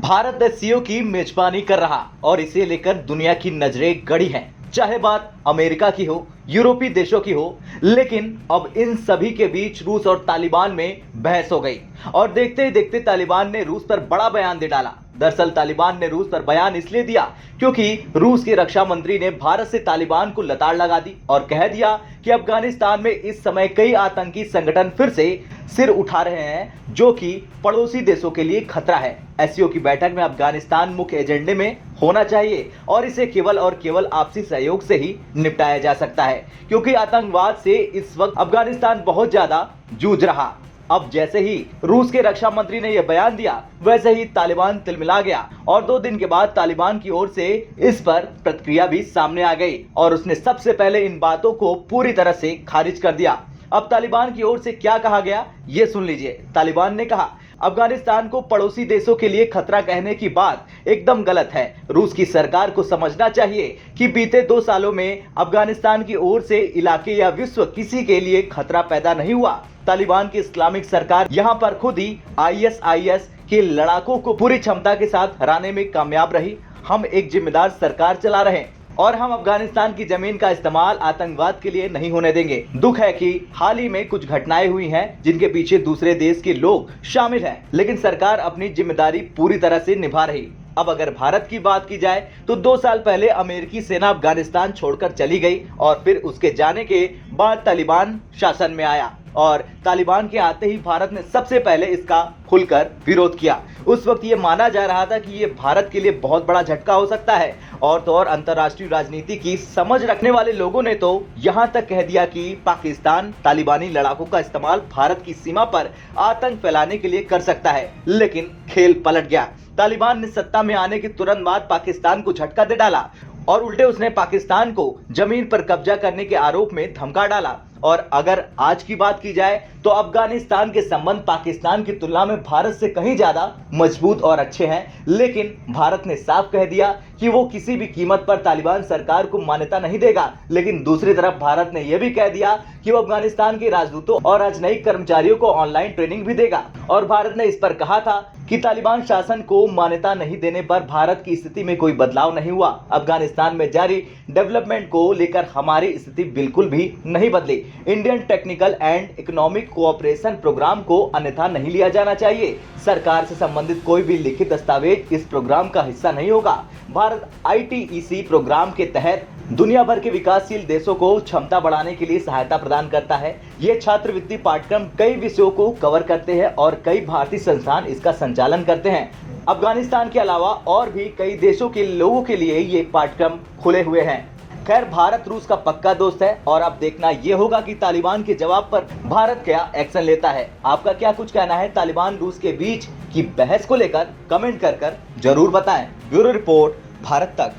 Bharat SCO की मेजबानी कर रहा और इसे लेकर दुनिया की नजरें गड़ी हैं। चाहे बात अमेरिका की हो, यूरोपीय देशों की हो, लेकिन अब इन सभी के बीच रूस और तालिबान में बहस हो गई और देखते ही देखते तालिबान ने रूस पर बड़ा बयान दे डाला। दरअसल तालिबान ने रूस पर बयान इसलिए दिया क्योंकि रूस के रक्षा मंत्री ने भारत से तालिबान को लताड़ लगा दी और कह दिया कि अफगानिस्तान में इस समय कई आतंकी संगठन फिर से सिर उठा रहे हैं, जो कि पड़ोसी देशों के लिए खतरा है। एससीओ की बैठक में अफगानिस्तान मुख्य एजेंडे में होना चाहिए और इसे केवल और केवल आपसी सहयोग से ही निपटाया जा सकता है, क्योंकि आतंकवाद से इस वक्त अफगानिस्तान बहुत ज्यादा जूझ रहा। अब जैसे ही रूस के रक्षा मंत्री ने यह बयान दिया, वैसे ही तालिबान तिलमिला गया और 2 दिन के बाद तालिबान की ओर से इस पर प्रतिक्रिया भी सामने आ गई और उसने सबसे पहले इन बातों को पूरी तरह से खारिज कर दिया। अब तालिबान की ओर से क्या कहा गया, ये सुन लीजिए। तालिबान ने कहा, अफगानिस्तान को पड़ोसी देशों के लिए खतरा कहने की बात एकदम गलत है। रूस की सरकार को समझना चाहिए कि बीते 2 सालों में अफगानिस्तान की ओर से इलाके या विश्व किसी के लिए खतरा पैदा नहीं हुआ। तालिबान की इस्लामिक सरकार यहाँ पर खुद ही आईएसआईएस के लड़ाकों को पूरी क्षमता के साथ हराने में कामयाब रही। हम एक जिम्मेदार सरकार चला रहे हैं और हम अफगानिस्तान की जमीन का इस्तेमाल आतंकवाद के लिए नहीं होने देंगे। दुख है कि हाल ही में कुछ घटनाएं हुई हैं जिनके पीछे दूसरे देश के लोग शामिल हैं, लेकिन सरकार अपनी जिम्मेदारी पूरी तरह से निभा रही। अब अगर भारत की बात की जाए तो 2 साल पहले अमेरिकी सेना अफगानिस्तान छोड़कर चली गई और फिर उसके जाने के बाद तालिबान शासन में आया और तालिबान के आते ही भारत ने सबसे पहले इसका खुलकर विरोध किया। उस वक्त ये माना जा रहा था कि ये भारत के लिए बहुत बड़ा झटका हो सकता है और तो और अंतर्राष्ट्रीय राजनीति की समझ रखने वाले लोगों ने तो यहाँ तक कह दिया कि पाकिस्तान तालिबानी लड़ाकों का इस्तेमाल भारत की सीमा पर आतंक फैलाने के लिए कर सकता है, लेकिन खेल पलट गया। तालिबान ने सत्ता में आने के तुरंत बाद पाकिस्तान को झटका दे डाला और उल्टे उसने पाकिस्तान को जमीन पर कब्जा करने के आरोप में धमका डाला। और अगर आज की बात की जाए तो अफगानिस्तान के संबंध पाकिस्तान की तुलना में भारत से कहीं ज्यादा मजबूत और अच्छे हैं, लेकिन भारत ने साफ कह दिया कि वो किसी भी कीमत पर तालिबान सरकार को मान्यता नहीं देगा। लेकिन दूसरी तरफ भारत ने यह भी कह दिया कि वो अफगानिस्तान के राजदूतों और राजनयिक कर्मचारियों को ऑनलाइन ट्रेनिंग भी देगा और भारत ने इस पर कहा था कि तालिबान शासन को मान्यता नहीं देने पर भारत की स्थिति में कोई बदलाव नहीं हुआ। अफगानिस्तान में जारी डेवलपमेंट को लेकर हमारी स्थिति बिल्कुल भी नहीं बदली। Indian technical and economic cooperation programme को अन्यथा नहीं लिया जाना चाहिए। सरकार से संबंधित कोई भी लिखित दस्तावेज इस प्रोग्राम का हिस्सा नहीं होगा। भारत आईटीईसी प्रोग्राम के तहत दुनिया भर के विकासशील देशों को क्षमता बढ़ाने के लिए सहायता प्रदान करता है। ये छात्रवृत्ति पाठ्यक्रम कई विषयों को कवर करते हैं और कई भारतीय संस्थान इसका संचालन करते हैं। अफगानिस्तान के अलावा और भी कई देशों के लोगों के लिए ये पाठ्यक्रम खुले हुए हैं। खैर, भारत रूस का पक्का दोस्त है और अब देखना ये होगा कि तालिबान के जवाब पर भारत क्या एक्शन लेता है। आपका क्या कुछ कहना है तालिबान रूस के बीच की बहस को लेकर? कमेंट कर जरूर बताएं। ब्यूरो रिपोर्ट, भारत तक।